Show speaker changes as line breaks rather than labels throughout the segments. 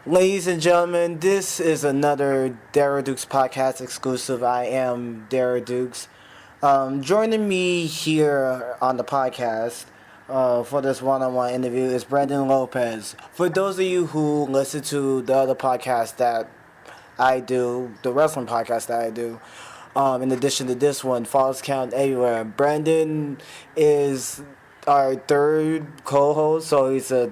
Ladies and gentlemen, this is another Darrell Dukes podcast exclusive. I am Darrell Dukes. Joining me here on the podcast for this one-on-one interview is Brandon Lopez. For those of you who listen to the other podcast that I do, the wrestling podcast that I do, in addition to this one, Falls Count Everywhere, Brandon is our third co-host, so he's a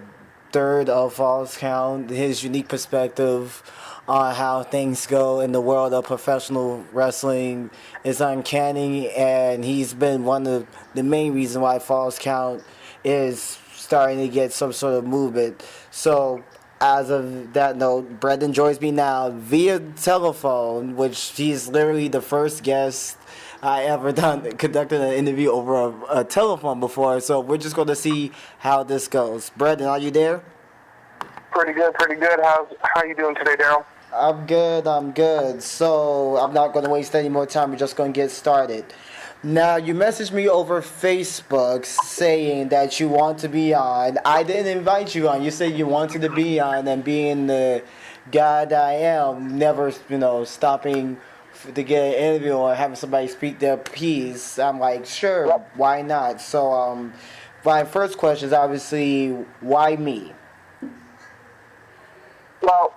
third of Falls Count. His unique perspective on how things go in the world of professional wrestling is uncanny, and he's been one of the main reasons why Falls Count is starting to get some sort of movement. So, as of that note, Brendan joins me now via telephone, which he's literally the first guest I ever conducted an interview over a telephone before. So we're just going to see how this goes. Brendan, are you there?
Pretty good, pretty good. How you doing today, Darrell?
I'm good. So I'm not going to waste any more time. We're just going to get started. Now, you messaged me over Facebook saying that you want to be on. I didn't invite you on. You said you wanted to be on, and being the guy that I am, never, stopping to get an interview or having somebody speak their piece. I'm like, sure,
Yep.
why not? So, my first question is obviously, why me?
Well,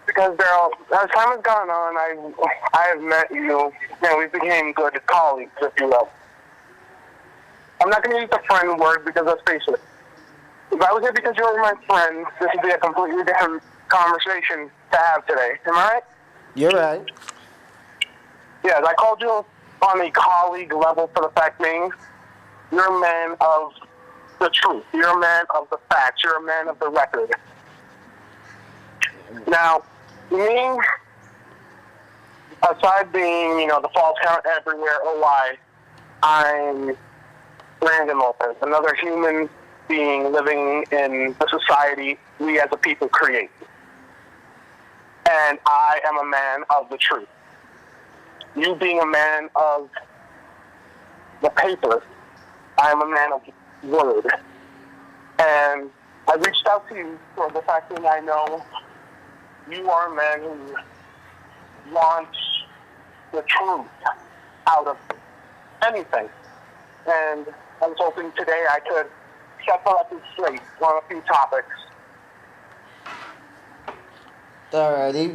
because Darrell, as time has gone on, I have met you, and we became good colleagues, if you will. I'm not going to use the friend word because let's face it. If I was here because you were my friend, this would be a completely different conversation to have today. Am I right?
You're right.
Yes, I called you on a colleague level for the fact being you're a man of the truth. You're a man of the facts. You're a man of the record. Now, me, aside being, the false count everywhere, why, I'm Brandon Lopez, another human being living in the society we as a people create. And I am a man of the truth. You being a man of the paper, I am a man of word. And I reached out to you for the fact that I know you are a man who wants the truth out of anything. And I was hoping today I could set the record straight on a few topics.
Alrighty,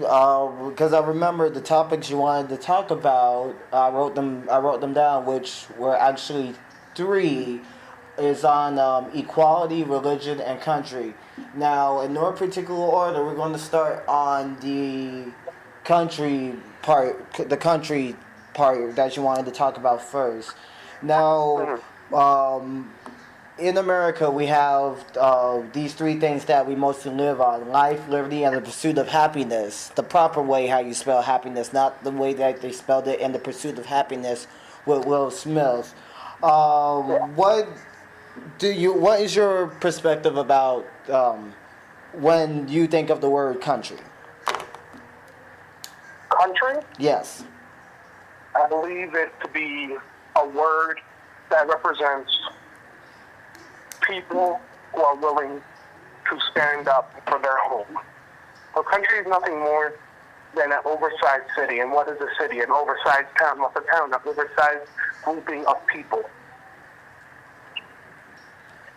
because I remember the topics you wanted to talk about. I wrote them down, which were actually three. Is on equality, religion, and country. Now, in no particular order, we're going to start on the country part. The country part that you wanted to talk about first. Now, in America, we have these three things that we mostly live on: life, liberty, and the pursuit of happiness. The proper way how you spell happiness, not the way that they spelled it in The Pursuit of Happiness with Will Smith. What is your perspective about when you think of the word country?
Country?
Yes.
I believe it to be a word that represents people who are willing to stand up for their home. A country is nothing more than an oversized city. And what is a city? An oversized town. What's a town? An oversized grouping of people.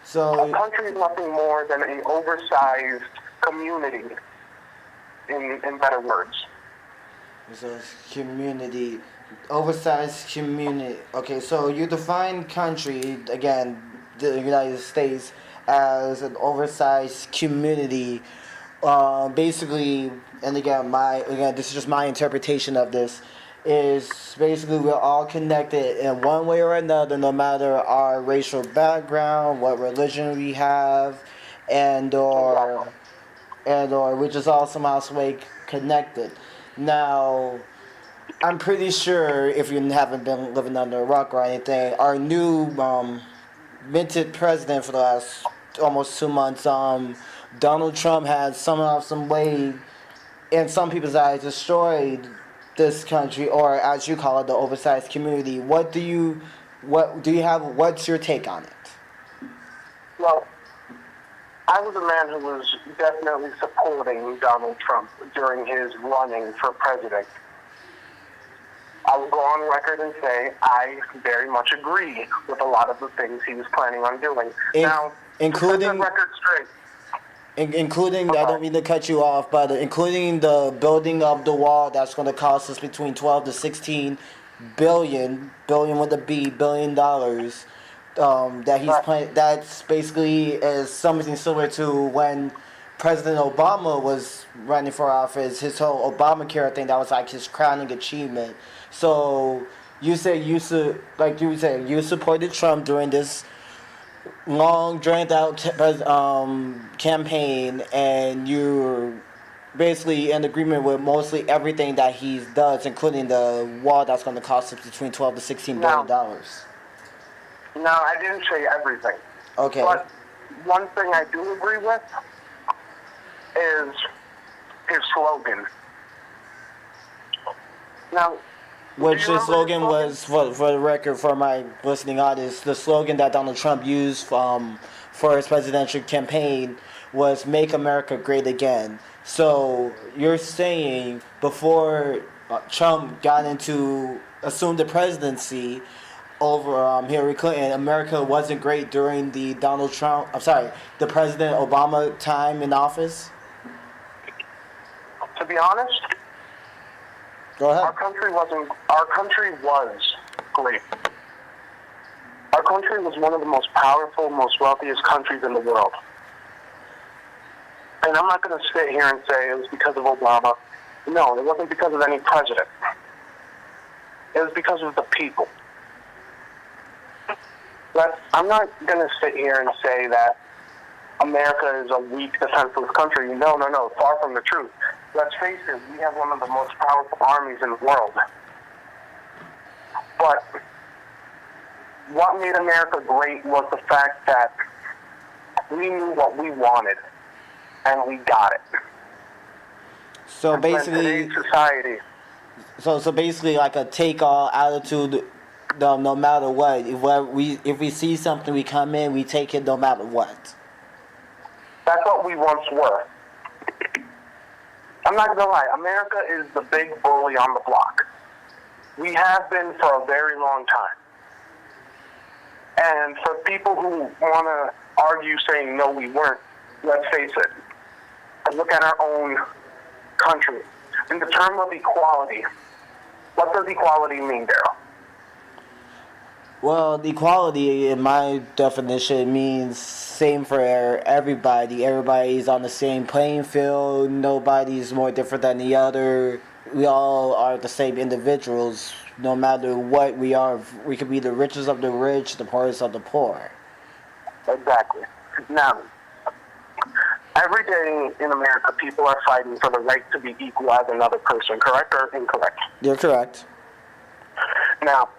So
a country is nothing more than an oversized community, in better words.
So community, oversized community. Okay, so you define country, again, the United States, as an oversized community. Basically, and again, this is just my interpretation of this, is basically we're all connected in one way or another, no matter our racial background, what religion we have, and or we're just all somehow some way connected. Now, I'm pretty sure if you haven't been living under a rock or anything, our new minted president for the last almost 2 months, Donald Trump has somehow, some way, in some people's eyes, destroyed this country, or as you call it, the oversized community. What's your take on it?
Well, I was a man who was definitely supporting Donald Trump during his running for president. I will go on record and say I very much agree with a lot of the things he was planning on doing. Now,
including
to set the record straight,
including, I don't mean to cut you off, but including the building of the wall that's going to cost us between 12 to 16 billion with a B, $1 billion. That he's playing. That's basically is something similar to when President Obama was running for office. His whole Obamacare thing, that was like his crowning achievement. So you say you supported Trump during this long dragged out campaign, and you're basically in agreement with mostly everything that he does, including the wall that's going to cost us between 12 to 16 billion dollars.
No, I didn't say everything.
Okay.
But one thing I do agree with is his slogan. Now,
which the slogan was, for the record, for my listening audience, the slogan that Donald Trump used for his presidential campaign was "Make America Great Again." So you're saying before Trump assumed the presidency over Hillary Clinton, America wasn't great during the the President Obama time in office?
To be honest,
go ahead.
Our country was great. Our country was one of the most powerful, most wealthiest countries in the world. And I'm not going to sit here and say it was because of Obama. No, it wasn't because of any president. It was because of the people. But I'm not going to sit here and say that America is a weak, defenseless country. No. Far from the truth. Let's face it, we have one of the most powerful armies in the world. But what made America great was the fact that we knew what we wanted, and we got it.
So basically,
today's society.
So basically, like a take-all attitude. No matter what, if we see something, we come in, we take it no matter what.
That's what we once were. I'm not gonna lie, America is the big bully on the block. We have been for a very long time. And for people who want to argue saying no, we weren't, let's face it. Look at our own country. In the term of equality, what does equality mean, Darrell?
Well, equality, in my definition, means same for everybody. Everybody's on the same playing field. Nobody's more different than the other. We all are the same individuals, no matter what we are. We could be the richest of the rich, the poorest of the poor.
Exactly. Now, every day in America, people are fighting for the right to be equal as another person, correct or incorrect?
You're correct.
Now,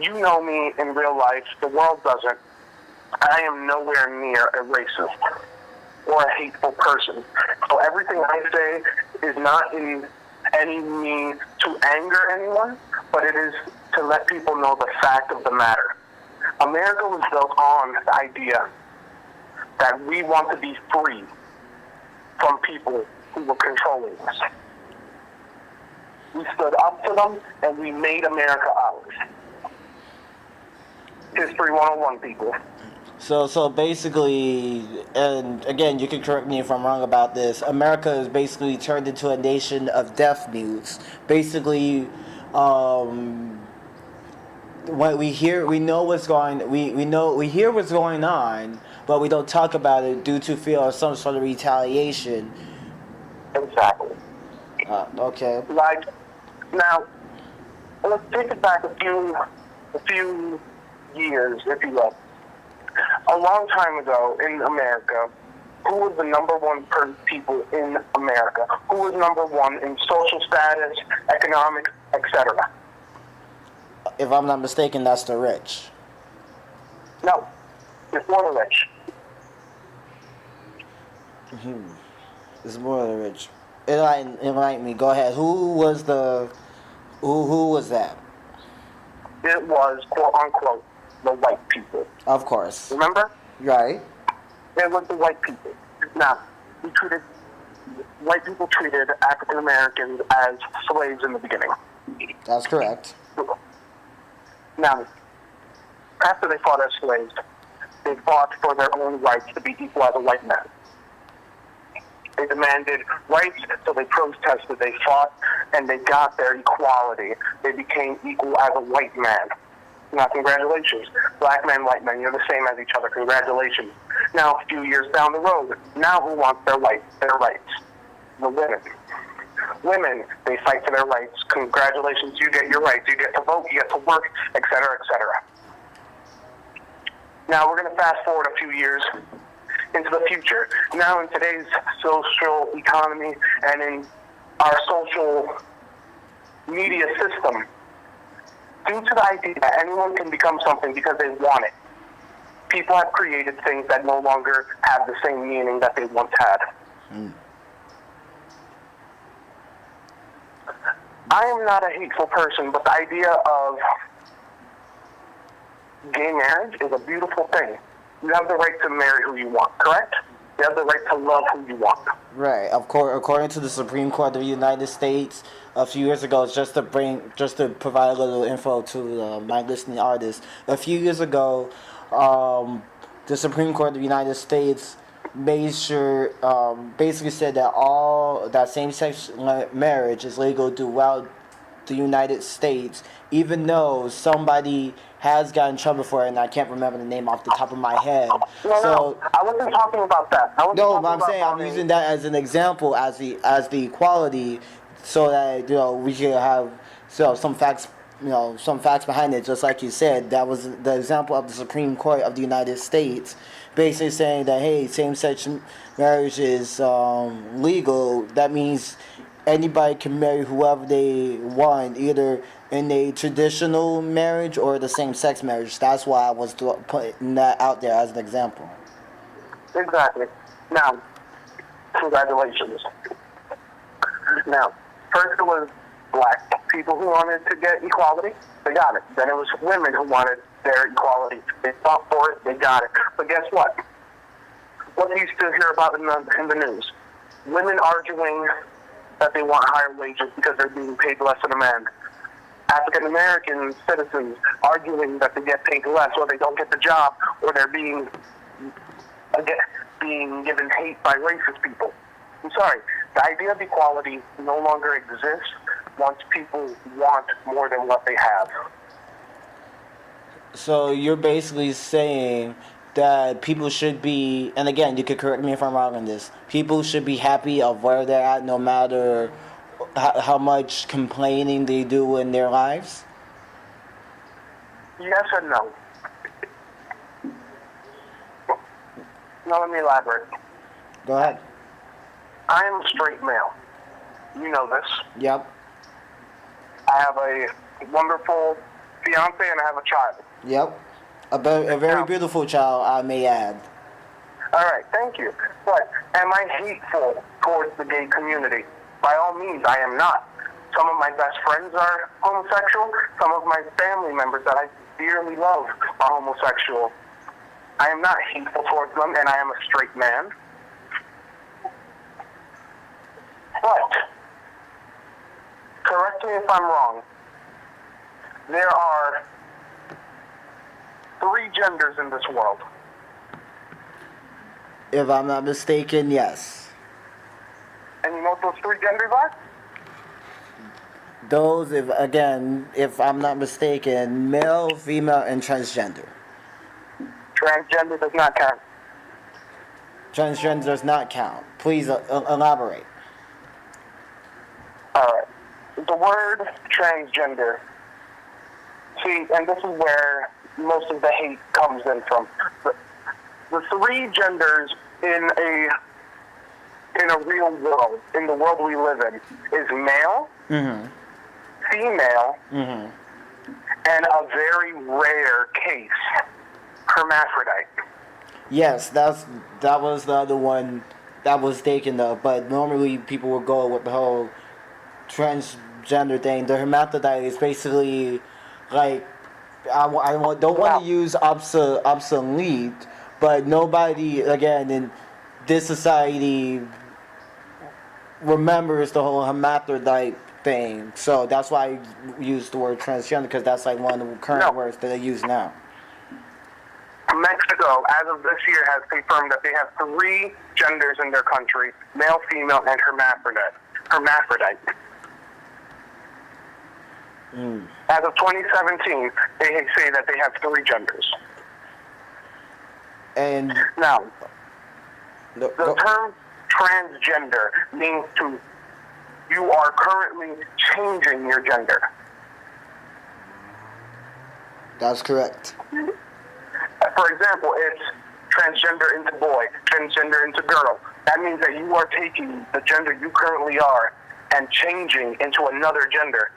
you know me in real life. The world doesn't. I am nowhere near a racist or a hateful person. So everything I say is not in any means to anger anyone, but it is to let people know the fact of the matter. America was built on the idea that we want to be free from people who were controlling us. We stood up to them, and we made America ours. History 101, people.
So basically, and again, you can correct me if I'm wrong about this, America is basically turned into a nation of deaf mutes. Basically, when we hear what's going on, but we don't talk about it due to fear of some sort of retaliation.
Exactly.
Okay.
Like, now, let's take it back a few years, if you will. A long time ago in America, who was the number one people in America? Who was number one in social status, economic, etc.?
If I'm not mistaken, that's the rich.
No, before the rich.
It's more the rich. Enlighten me. Go ahead. Who was that?
It was, quote unquote, the white people.
Of course.
Remember?
Right.
It was the white people. Now, white people treated African Americans as slaves in the beginning.
That's correct.
Now, after they fought as slaves, they fought for their own rights to be equal as a white man. They demanded rights, so they protested, they fought, and they got their equality. They became equal as a white man. Now, congratulations. Black men, white men, you're the same as each other. Congratulations. Now, a few years down the road, now who wants their rights? The women. Women, they fight for their rights. Congratulations, you get your rights. You get to vote, you get to work, etc., etc. Now, we're going to fast forward a few years into the future. Now, in today's social economy and in our social media system, due to the idea that anyone can become something because they want it, people have created things that no longer have the same meaning that they once had. I am not a hateful person, but the idea of gay marriage is a beautiful thing. You have the right to marry who you want, correct? You have the right to love who you want.
Right. Of course, according to the Supreme Court of the United States, a few years ago, just to provide a little info to my listening artists, a few years ago, the Supreme Court of the United States basically said that same-sex marriage is legal throughout the United States, even though somebody has gotten in trouble for it, and I can't remember the name off the top of my head.
No, I wasn't talking about that.
No, but I'm saying I'm using that as an example, as the equality, so that we can have some facts. Some facts behind it, just like you said. That was the example of the Supreme Court of the United States, basically saying that, hey, same-sex marriage is legal. That means anybody can marry whoever they want, either in a traditional marriage or the same-sex marriage. That's why I was putting that out there as an example.
Exactly. Now, congratulations. Now, first it was black people who wanted to get equality. They got it. Then it was women who wanted their equality. They fought for it. They got it. But guess what? What do you still hear about in the news? Women arguing that they want higher wages because they're being paid less than a man. African American citizens arguing that they get paid less, or they don't get the job, or they're being given hate by racist people. I'm sorry. The idea of equality no longer exists once people want more than what they have.
So you're basically saying that people should be, and again, you could correct me if I'm wrong on this, people should be happy of where they're at no matter how much complaining they do in their lives?
Yes and no. Now let me elaborate.
Go ahead.
I am a straight male. You know this.
Yep.
I have a wonderful fiance and I have a child.
Yep. A very beautiful child, I may add.
All right, thank you. But am I hateful towards the gay community? By all means, I am not. Some of my best friends are homosexual. Some of my family members that I dearly love are homosexual. I am not hateful towards them, and I am a straight man. But, correct me if I'm wrong, there are 3 genders in this world.
If I'm not mistaken, yes.
And you know what those 3 genders are?
Those, if I'm not mistaken, male, female, and transgender.
Transgender does not count.
Transgender does not count. Please elaborate.
Alright. The word transgender. See, and this is where most of the hate comes in from. The 3 genders in a real world, in the world we live in, is male, female, and a very rare case, hermaphrodite.
Yes, that was the other one that was taken up, but normally people will go with the whole transgender thing. The hermaphrodite is basically like, don't want to use obsolete, but nobody again in this society remembers the whole hermaphrodite thing. So that's why I use the word transgender, because that's like one of the current
No.
words that they use now.
Mexico, as of this year, has confirmed that they have 3 genders in their country: male, female, and hermaphrodite. As of 2017, they say that they have 3 genders.
And
Now, the term transgender means you are currently changing your gender.
that's correct.
For example, it's transgender into boy, transgender into girl. That means that you are taking the gender you currently are and changing into another gender.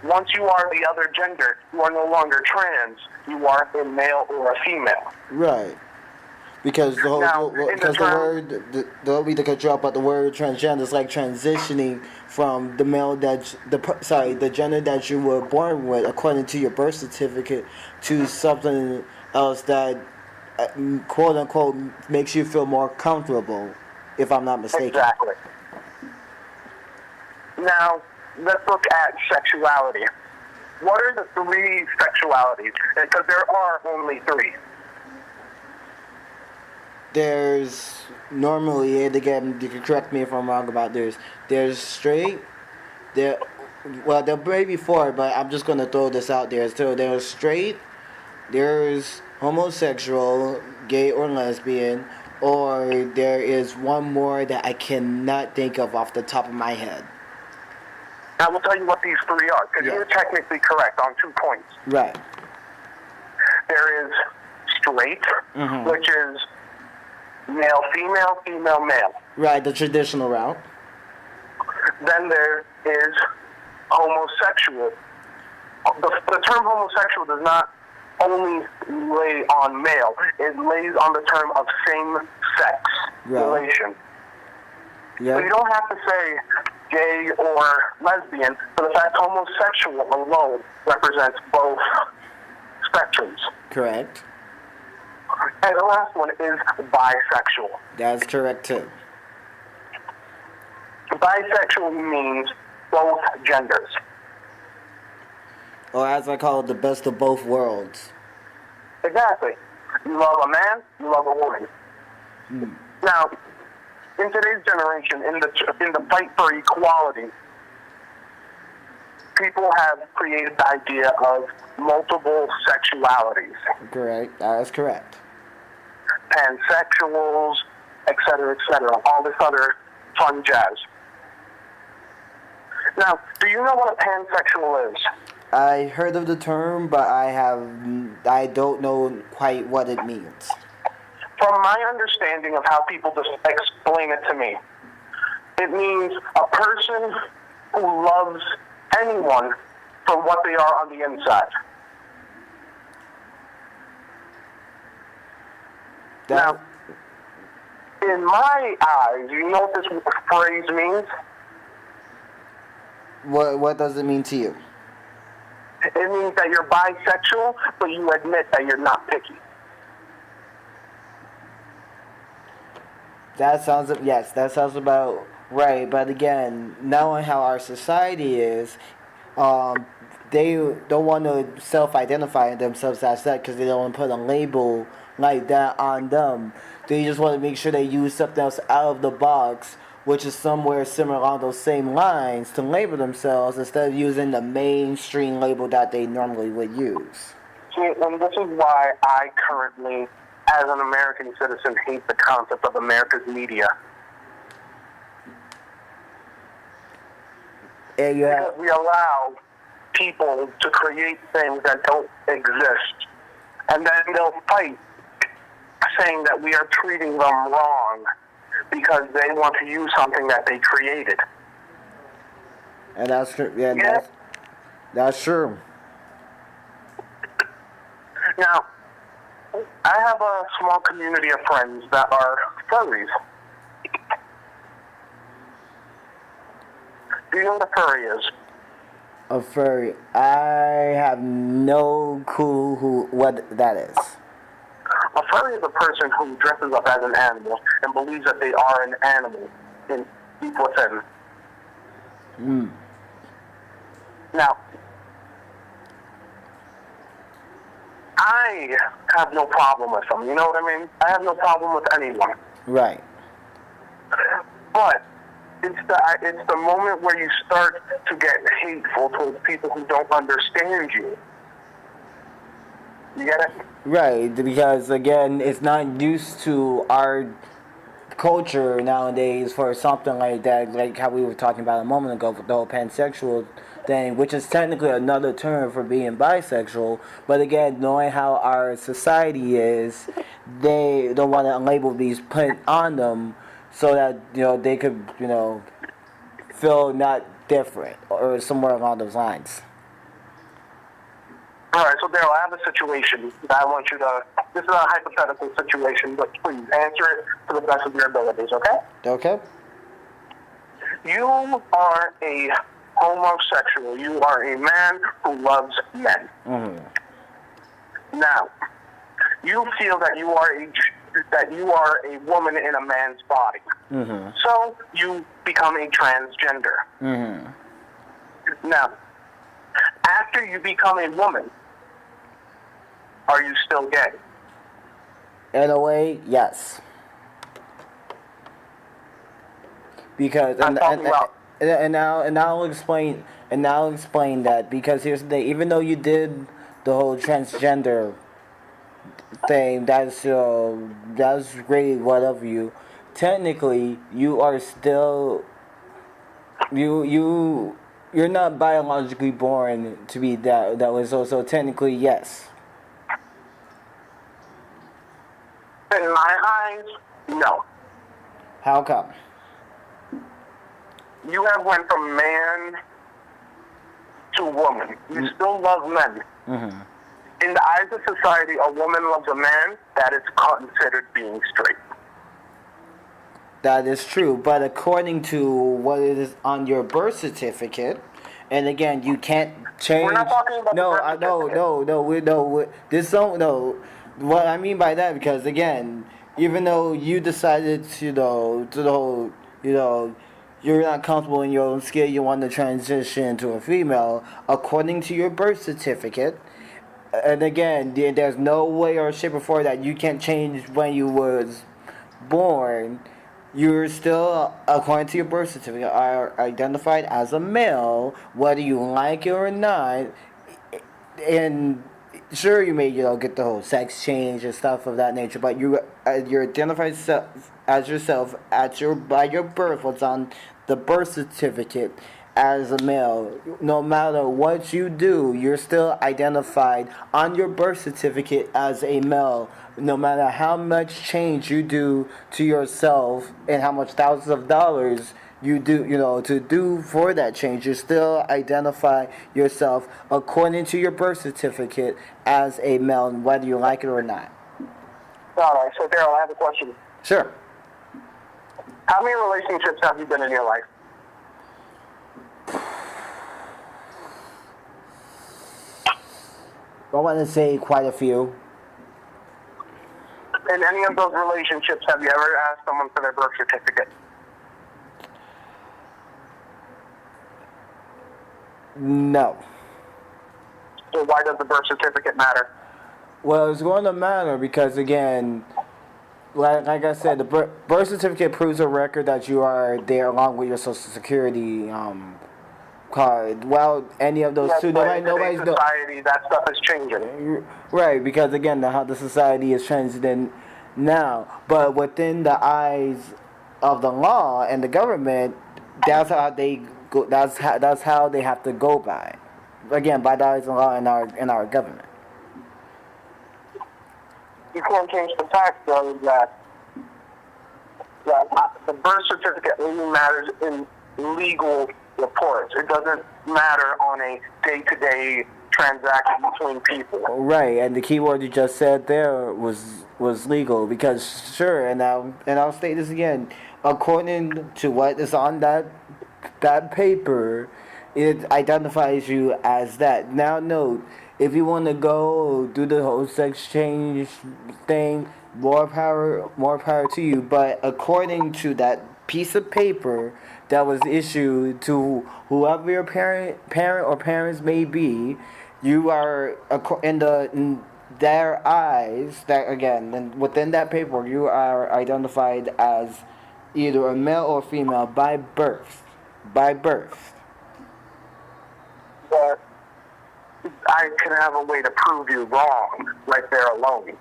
Once you are the other gender, you are no longer trans. You are a male or a female.
Right. Because the whole,
Now,
because the word, don't mean to cut you off, but the word transgender is like transitioning from the male the gender that you were born with, according to your birth certificate, to something else that, quote unquote, makes you feel more comfortable, if I'm not mistaken.
Exactly. Now, let's look at sexuality. What are the 3 sexualities? Because there are only 3.
There's normally, and again, you can correct me if I'm wrong about this. There's straight. There may be 4, but I'm just gonna throw this out there. So there's straight. There's homosexual, gay or lesbian, or there is one more that I cannot think of off the top of my head.
I will tell you what these 3 are, because you're technically correct on 2 points.
Right.
There is straight, which is male, female, female, male.
Right, the traditional route.
Then there is homosexual. The term homosexual does not only lay on male, it lays on the term of same-sex relation.
Yeah.
So you don't have to say gay or lesbian, but the fact homosexual alone represents both spectrums.
Correct.
And the last one is bisexual.
That's correct too.
Bisexual means both genders.
Or as I call it, the best of both worlds.
Exactly. You love a man, you love a woman. Now, in today's generation, in the fight for equality, people have created the idea of multiple sexualities.
Correct. That's correct.
Pansexuals, etc., all this other fun jazz. Now, do you know what a pansexual is?
I heard of the term, but I don't know quite what it means.
From my understanding of how people just explain it to me, it means a person who loves anyone for what they are on the inside. Now, in my eyes, you know what this phrase means?
What does it mean to you?
It means that you're bisexual, but you admit that you're not picky.
That sounds about right. But again, knowing how our society is, they don't want to self-identify themselves as that because they don't want to put a label like that on them. They just want to make sure they use something else out of the box, which is somewhere similar along those same lines, to label themselves instead of using the mainstream label that they normally would use.
See, and this is why I currently, as an American citizen, hate the concept of America's media. Because we allow people to create things that don't exist. And then they'll fight saying that we are treating them wrong because they want to use something that they created.
And that's true. Yeah, that's true.
Now, I have a small community of friends that are furries. Do you know what a furry is?
A furry. I have no clue what that is.
A furry is a person who dresses up as an animal and believes that they are an animal in deep within.
Mm.
Now, I have no problem with them. You know what I mean? I have no problem with anyone.
Right.
But it's the moment where you start to get hateful towards people who don't understand you. You get it?
Right, because again, it's not used to our culture nowadays for something like that, like how we were talking about a moment ago with the whole pansexual thing, which is technically another term for being bisexual. But again, knowing how our society is, they don't want to label these put on them so that they could feel not different or somewhere along those lines.
All right, so Darrell, I have a situation that I want you to. This is a hypothetical situation, but please answer it to the best of your abilities, okay?
Okay.
You are a homosexual. You are a man who loves men.
Mm-hmm.
Now, you feel that you are a woman in a man's body.
Mm-hmm.
So you become a transgender.
Mm-hmm.
Now, after you become a woman, are you still gay?
In a way, yes. Because and I'll explain that, because here's the thing: even though you did the whole transgender thing, that's great, whatever you. Technically, you are still you're not biologically born to be that way. So technically, yes.
In my eyes, no.
How come?
You have went from man to woman. You still love men.
Mm-hmm.
In the eyes of society, a woman loves a man. That is considered being straight.
That is true, but according to what it is on your birth certificate, and again, you can't change.
We're not talking about
No,
the birth certificate. This
don't no. What I mean by that, because again, even though you decided to the whole, you're not comfortable in your own skin, you want to transition to a female, according to your birth certificate. And again, there's no way or shape or form that you can change when you was born. You're still, according to your birth certificate, are identified as a male, whether you like it or not. And sure, you may get the whole sex change and stuff of that nature, but you're identified as yourself by your birth, what's on the birth certificate, as a male. No matter what you do, you're still identified on your birth certificate as a male. No matter how much change you do to yourself and how much thousands of dollars you do, to do for that change, you still identify yourself according to your birth certificate as a male, whether you like it or not.
All right, so Darrell, I have a question.
Sure.
How many relationships have you been in your life?
I want to say quite a few.
In any of those relationships, have you ever asked someone for their birth certificate?
No.
So why does the birth certificate matter?
Well, it's going to matter because, again, like I said, the birth certificate proves a record that you are there along with your Social Security card. Well, any of those two, nobody's
society, that stuff is changing.
Right, because again, how the society is changing now. But within the eyes of the law and the government, that's how they go. That's how they have to go by. Again, by the eyes of the law in our government.
You can't change the fact, though, that the birth certificate only matters in legal reports. It doesn't matter on a day-to-day transaction between people.
Right, and the key word you just said there was legal, because sure, and I'll state this again, according to what is on that paper, it identifies you as that. Now note, if you want to go do the whole sex change thing, more power to you. But according to that piece of paper that was issued to whoever your parent or parents may be, you are in their eyes. That again, and within that paper, you are identified as either a male or female by birth. By birth.
But I can have a way to prove you wrong right there alone.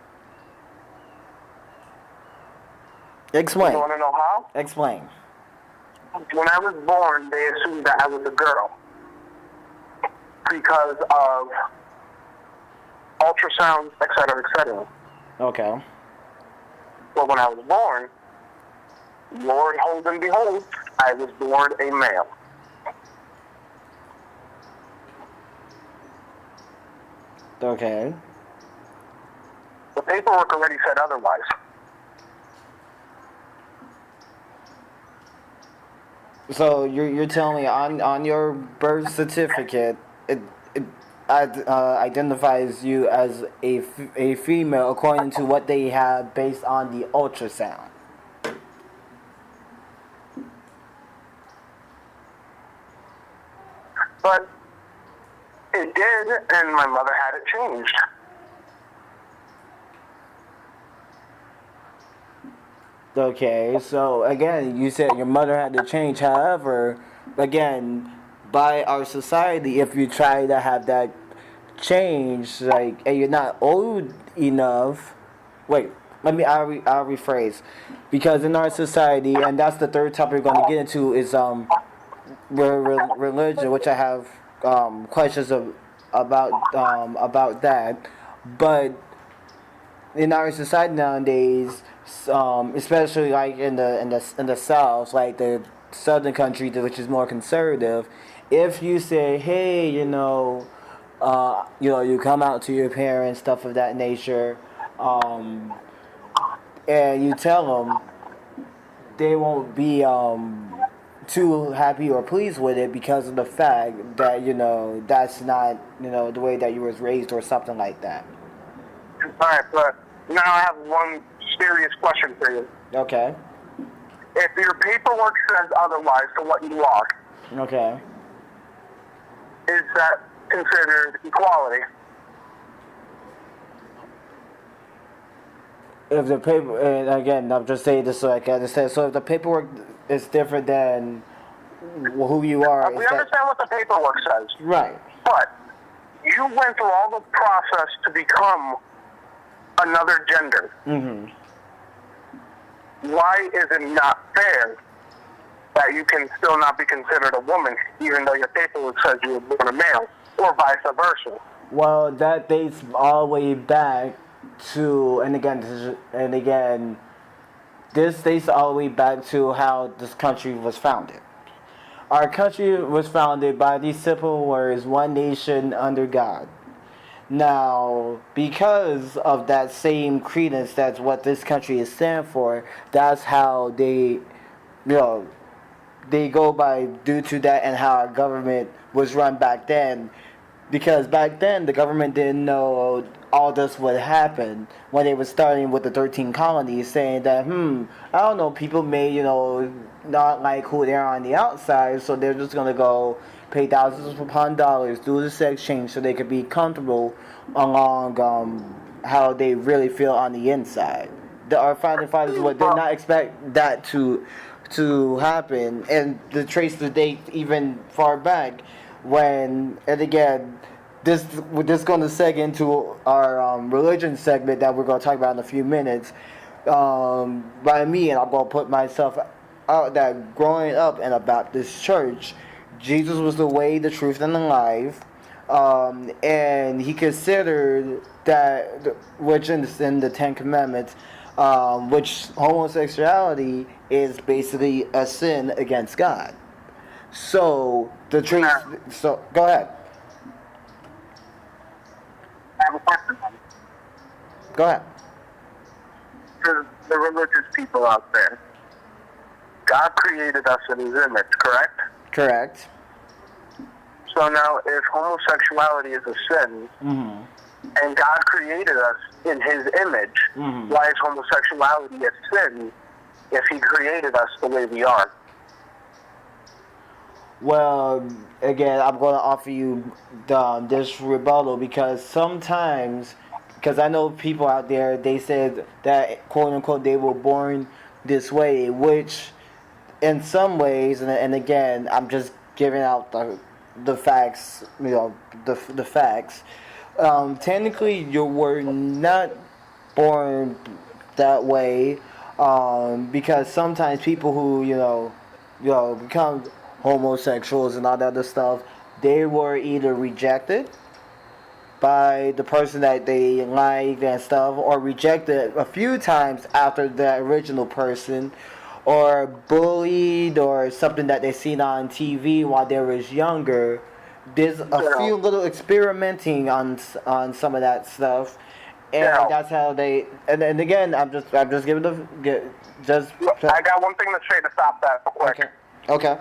Explain.
You want to know how?
Explain.
When I was born, they assumed that I was a girl because of ultrasounds, etc., etc.
Okay.
But when I was born, Lord, hold and behold, I was born a male.
Okay.
The paperwork already said otherwise.
So you're telling me on your birth certificate it identifies you as a female according to what they have based on the ultrasound.
But it did, and my mother had it changed.
Okay, so again, you said your mother had to change. However, again, by our society, if you try to have that change, like, and you're not old enough, wait, I'll rephrase, because in our society, and that's the third topic we're going to get into is religion, which I have questions about that, but in our society nowadays, especially like in the South, like the southern country, which is more conservative, if you say, hey, you come out to your parents, stuff of that nature, and you tell them, they won't be too happy or pleased with it because of the fact that that's not the way that you was raised or something like that.
All right, but now I have one serious question for you.
Okay.
If your paperwork says otherwise to what you are,
Okay.
is that considered equality?
If the paper, and again, I'm just saying this so I can understand. So if the paperwork is different than who you are,
We understand what the paperwork says.
Right.
But you went through all the process to become another gender.
Mm-hmm.
Why is it not fair that you can still not be considered a woman, even though your paperwork says you were born a male, or vice versa?
Well, that dates all the way back to, and again, this dates all the way back to how this country was founded. Our country was founded by these simple words: one nation under God. Now, because of that same credence, that's what this country is stand for. That's how they go by due to that, and how our government was run back then. Because back then, the government didn't know all this would happen when they were starting with the 13 colonies, saying that, I don't know, people may, not like who they are on the outside, so they're just going to go pay thousands upon dollars, do the sex change so they could be comfortable along how they really feel on the inside. Our founding fathers did not expect that to happen, and to trace the date even far back when, and again, this going to seg into our religion segment that we're going to talk about in a few minutes. By me, and I'm going to put myself out, that growing up in a Baptist church, Jesus was the way, the truth, and the life, and he considered that, which in the Ten Commandments, which homosexuality is basically a sin against God. So the trace. So go ahead.
I have a question.
Go ahead.
For the religious people out there, God created us in His image, correct?
Correct.
So now, if homosexuality is a sin,
Mm-hmm.
and God created us in His image.
Mm-hmm.
Why is homosexuality a sin if He created us the way we are?
Well, again, I'm going to offer you this rebuttal because sometimes, because I know people out there, they said that quote unquote they were born this way, which in some ways, and again, I'm just giving out the facts, the facts. Technically, you were not born that way, because sometimes people who become homosexuals and all that other stuff, they were either rejected by the person that they liked and stuff, or rejected a few times after the original person, or bullied, or something that they seen on TV while they was younger. There's a few little experimenting on some of that stuff, and that's how they. And again, I'm just giving just.
I got one thing to say to stop that real quick.
Okay.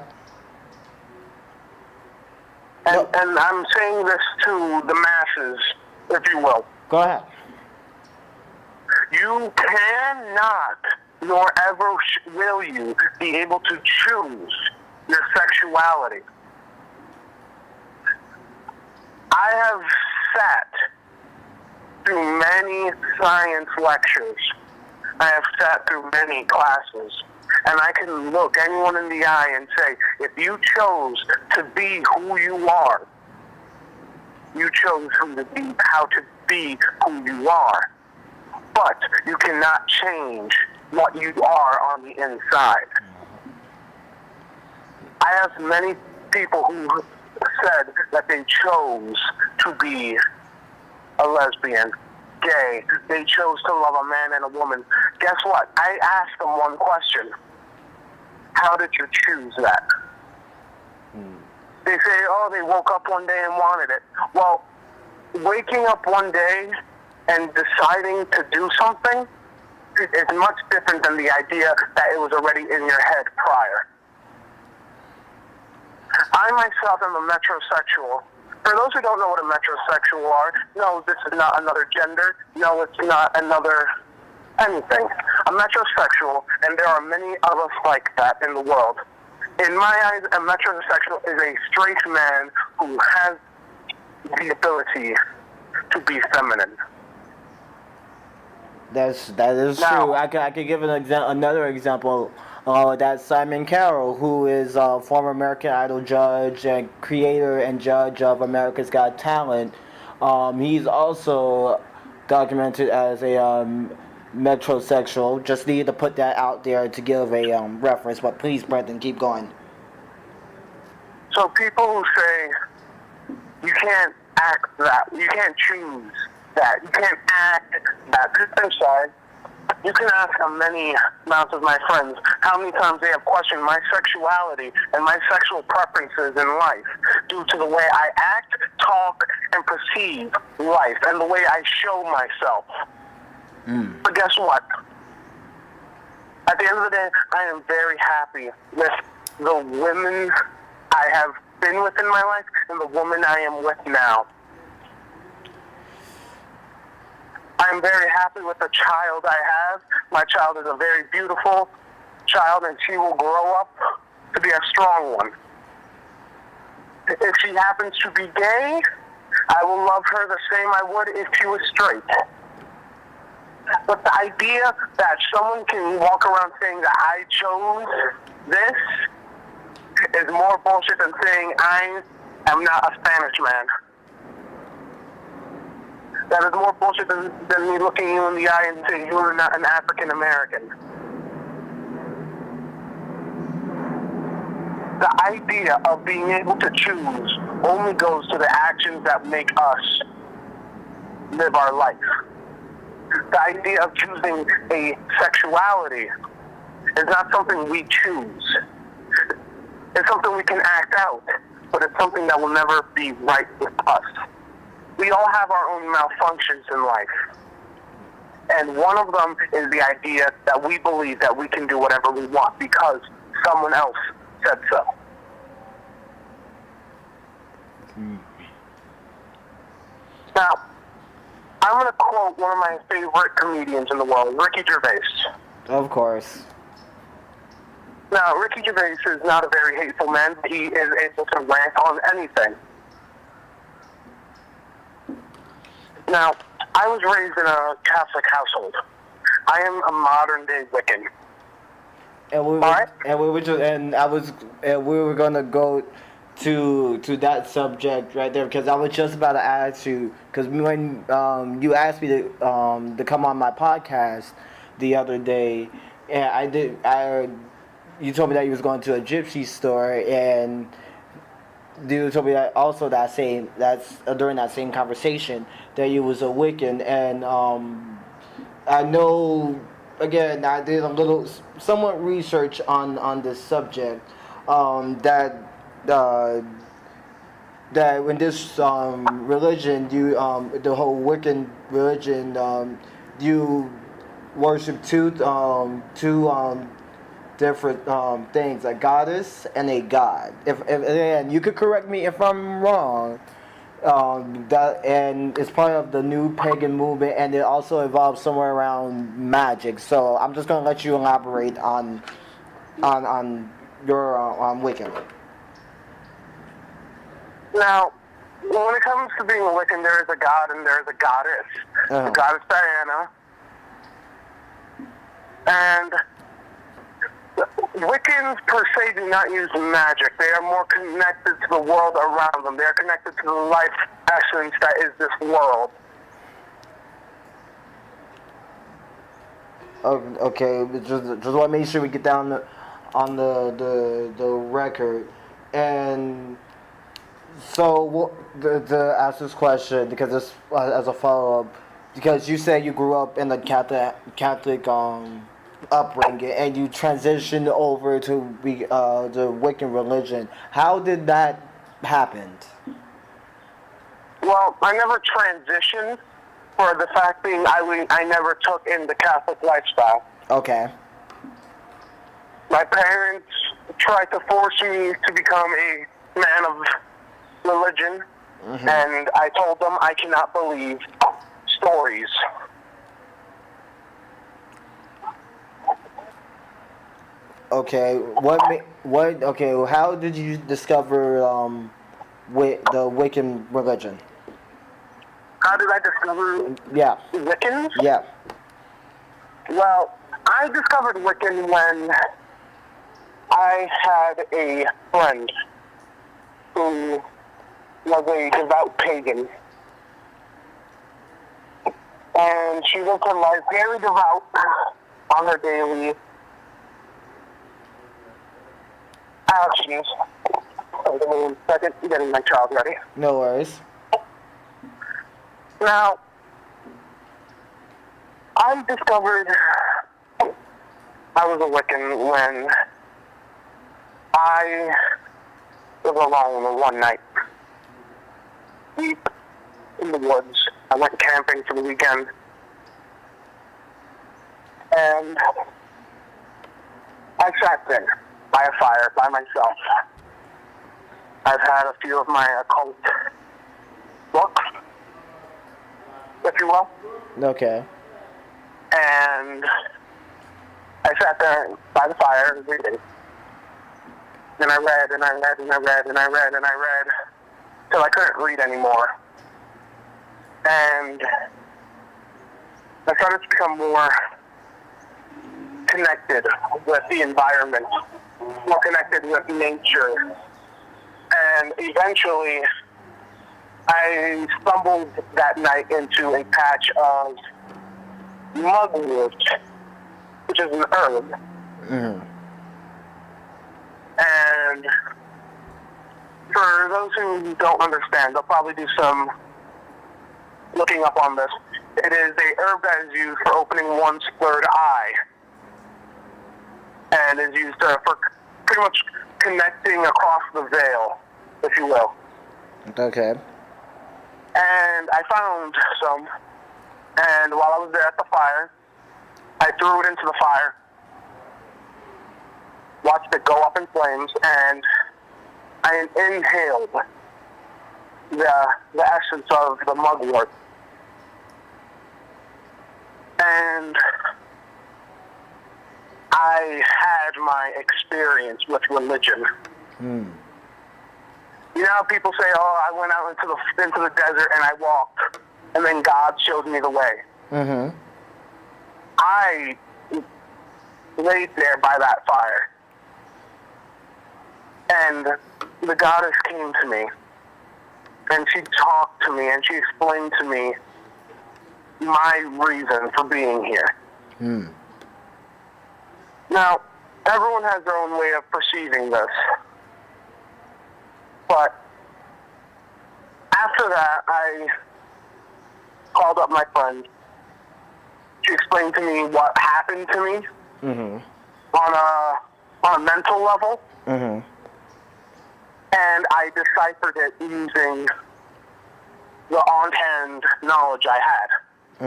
And I'm saying this to the masses, if you will.
Go ahead.
You cannot, nor ever will you, be able to choose your sexuality. I have sat through many science lectures. I have sat through many classes. And I can look anyone in the eye and say, if you chose to be who you are, you chose how to be who you are. But you cannot change what you are on the inside. I have many people who said that they chose to be a lesbian, gay. They chose to love a man and a woman. Guess what? I asked them one question. How did you choose that? They say, oh, they woke up one day and wanted it. Well, waking up one day and deciding to do something is much different than the idea that it was already in your head prior. I myself am a metrosexual. For those who don't know what a metrosexual are, no, this is not another gender. No, it's not another anything. A metrosexual, and there are many of us like that in the world. In my eyes, a metrosexual is a straight man who has the ability to be feminine.
That is true. I could give another example. That's Simon Carroll, who is a former American Idol judge and creator and judge of America's Got Talent. He's also documented as a metrosexual. Just need to put that out there to give a reference. But please, Brendan, keep going.
So people who say you can't act that, you can't choose that, you can't act that. I'm sorry. You can ask many amounts of my friends how many times they have questioned my sexuality and my sexual preferences in life due to the way I act, talk, and perceive life and the way I show myself. But guess what? At the end of the day, I am very happy with the women I have been with in my life and the woman I am with now. I'm very happy with the child I have. My child is a very beautiful child, and she will grow up to be a strong one. If she happens to be gay, I will love her the same I would if she was straight. But the idea that someone can walk around saying that I chose this is more bullshit than saying I am not a Spanish man. That is more bullshit than me looking you in the eye and saying you are not an African American. The idea of being able to choose only goes to the actions that make us live our life. The idea of choosing a sexuality is not something we choose. It's something we can act out, but it's something that will never be right with us. We all have our own malfunctions in life. And one of them is the idea that we believe that we can do whatever we want because someone else said so. Now, I'm going to quote one of my favorite comedians in the world, Ricky Gervais.
Of course.
Now, Ricky Gervais is not a very hateful man, but he is able to rant on anything. Now, I was raised in a Catholic household. I am a modern-day Wiccan.
And we were gonna go to that subject right there because I was just about to ask you because when you asked me to come on my podcast the other day, and you told me that you was going to a gypsy store, and you told me that also during that same conversation that you was a Wiccan, and I know. Again, I did a little, somewhat research on this subject. That when this religion, the whole Wiccan religion, you worship two different things: a goddess and a god. If and you could correct me if I'm wrong. And it's part of the new pagan movement, and it also involves somewhere around magic. So I'm just gonna let you elaborate on your Wiccan.
Now, when it comes to being a Wiccan, there is a god and there is a goddess. The goddess Diana, and Wiccans per se do not use magic. They are more connected to the world around them. They are connected to the life essence that is this world.
Okay, just want to make sure we get down on the record. And so to ask this question, because this as a follow up, because you said you grew up in the Catholic upbringing and you transitioned over to the Wiccan religion. How did that happen?
Well, I never transitioned, for the fact being I never took in the Catholic lifestyle.
Okay.
My parents tried to force me to become a man of religion, and I told them I cannot believe stories.
Okay. Okay. How did you discover the Wiccan religion?
How did I discover
Yeah.
Wiccans?
Yeah.
Well, I discovered Wiccan when I had a friend who was a devout pagan. And she lived her life very devout on her daily actions. Hold on one second, I'm getting my child ready.
No worries.
Now, I discovered I was a Wiccan when I was alone one night, deep in the woods. I went camping for the weekend, and I sat there by a fire by myself. I've had a few of my occult books, if you will.
Okay.
And I sat there by the fire reading. And I read, and I read, and I read, and I read, and I read, till I couldn't read anymore. And I started to become more connected with the environment, more connected with nature. And eventually, I stumbled that night into a patch of mugwort, which is an herb.
Mm-hmm.
And for those who don't understand, they'll probably do some looking up on this. It is a herb that is used for opening one's third eye, and is used for pretty much connecting across the veil, if you will.
Okay.
And I found some, and while I was there at the fire, I threw it into the fire, watched it go up in flames, and I inhaled the essence of the mugwort. And I had my experience with religion.
Mm.
You know how people say, "Oh, I went out into the desert and I walked, and then God showed me the way."
Mm-hmm.
I laid there by that fire, and the goddess came to me, and she talked to me, and she explained to me my reason for being here.
Mm.
Now, everyone has their own way of perceiving this, but after that, I called up my friend. She explained to me what happened to me
Mm-hmm.
on a mental level,
Mm-hmm.
and I deciphered it using the on-hand knowledge I had.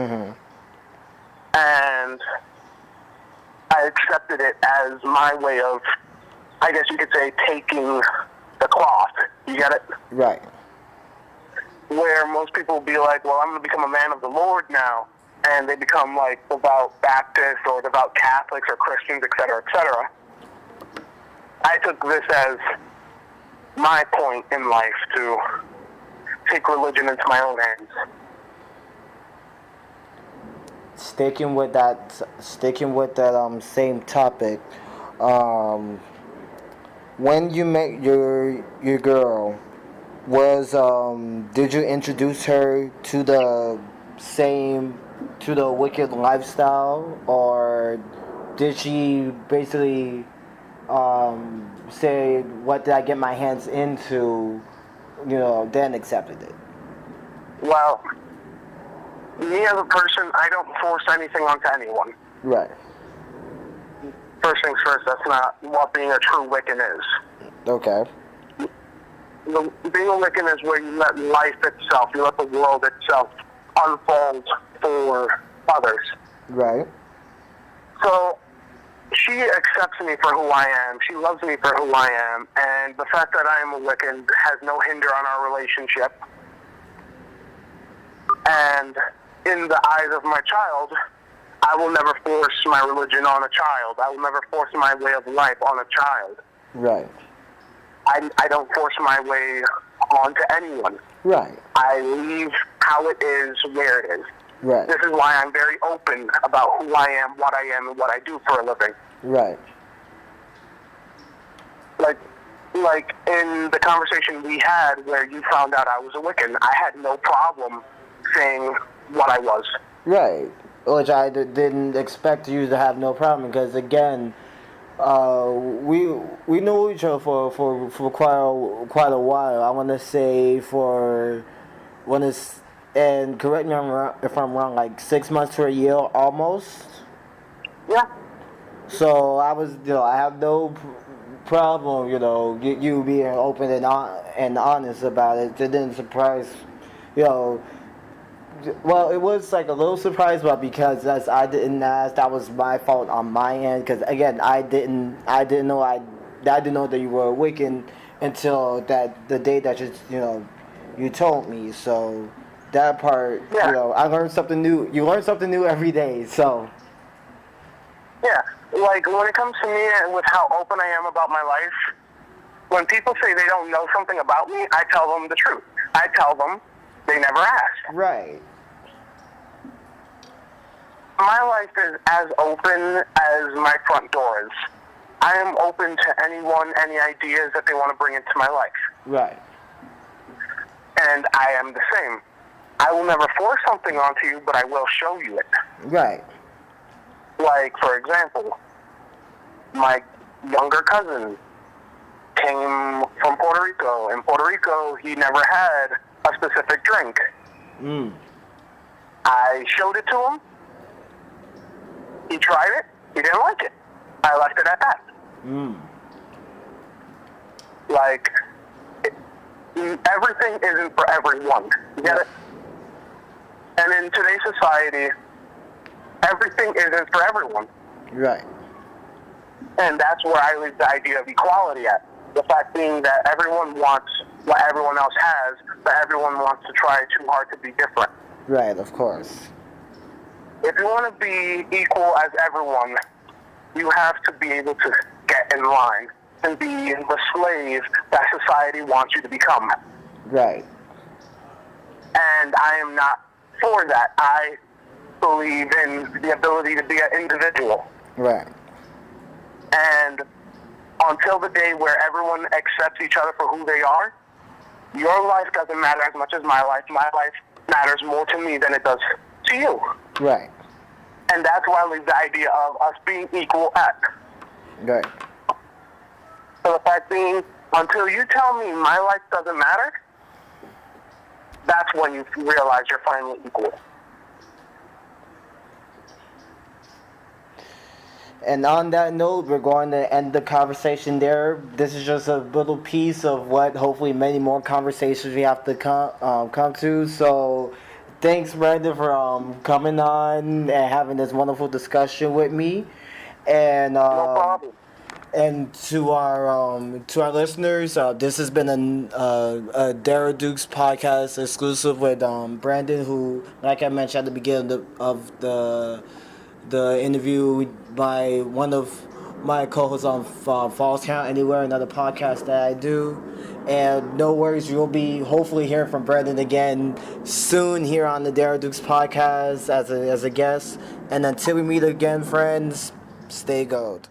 Mm-hmm.
And I accepted it as my way of, I guess you could say, taking the cloth. You get it?
Right.
Where most people will be like, well, I'm going to become a man of the Lord now. And they become like devout Baptists or devout Catholics or Christians, etc., etc. I took this as my point in life to take religion into my own hands.
Sticking with that same topic, when you met your girl, did you introduce her to the wicked lifestyle, or did she basically say, what did I get my hands into, then accepted it?
Well, me as a person, I don't force anything onto anyone.
Right.
First things first, that's not what being a true Wiccan is.
Okay.
Being a Wiccan is where you let life itself, you let the world itself unfold for others.
Right.
So she accepts me for who I am. She loves me for who I am. And the fact that I am a Wiccan has no hinder on our relationship. And in the eyes of my child, I will never force my religion on a child. I will never force my way of life on a child.
Right.
I don't force my way onto anyone.
Right.
I leave how it is where it is.
Right.
This is why I'm very open about who I am, and what I do for a living.
Right.
Like in the conversation we had where you found out I was a Wiccan, I had no problem saying what I was.
Right. Which I didn't expect you to have no problem, because again, we know each other for quite a while. I want to say and correct me if I'm wrong, like 6 months to a year almost.
Yeah.
So I have no problem, you being open and honest about it. It didn't surprise, well, it was like a little surprise, but because I didn't ask, that was my fault on my end. Because again, I didn't know that you were a Wiccan until the day that you told me. So that part,
yeah.
I learned something new. You learn something new every day. So
yeah, like when it comes to me and with how open I am about my life, when people say they don't know something about me, I tell them the truth. I tell them they never asked.
Right.
My life is as open as my front door is. I am open to anyone, any ideas that they want to bring into my life.
Right.
And I am the same. I will never force something onto you, but I will show you it.
Right.
Like, for example, my younger cousin came from Puerto Rico. In Puerto Rico, he never had a specific drink.
Mm.
I showed it to him. He tried it. He didn't like it. I left it at that.
Mm.
Like, everything isn't for everyone. You get it? And in today's society, everything isn't for everyone.
Right.
And that's where I leave the idea of equality at. The fact being that everyone wants what everyone else has, but everyone wants to try too hard to be different.
Right, of course.
If you want to be equal as everyone, you have to be able to get in line and be the slave that society wants you to become.
Right.
And I am not for that. I believe in the ability to be an individual.
Right.
And until the day where everyone accepts each other for who they are, your life doesn't matter as much as my life. My life matters more to me than it does to you.
Right.
And that's why I leave the idea of us being equal at.
Right.
So the fact being, until you tell me my life doesn't matter, that's when you realize you're finally equal.
And on that note, we're going to end the conversation there. This is just a little piece of what hopefully many more conversations we have to come to. So thanks, Brandon, for coming on and having this wonderful discussion with me. And
No problem.
and to our listeners, this has been a Darrell Dukes podcast exclusive with Brandon, who, like I mentioned at the beginning of the interview, by one of my co-hosts on Falls Count Anywhere, another podcast that I do. And no worries, you'll be hopefully hearing from Brandon again soon here on the Darrell Dukes podcast as a guest. And until we meet again, friends, stay gold.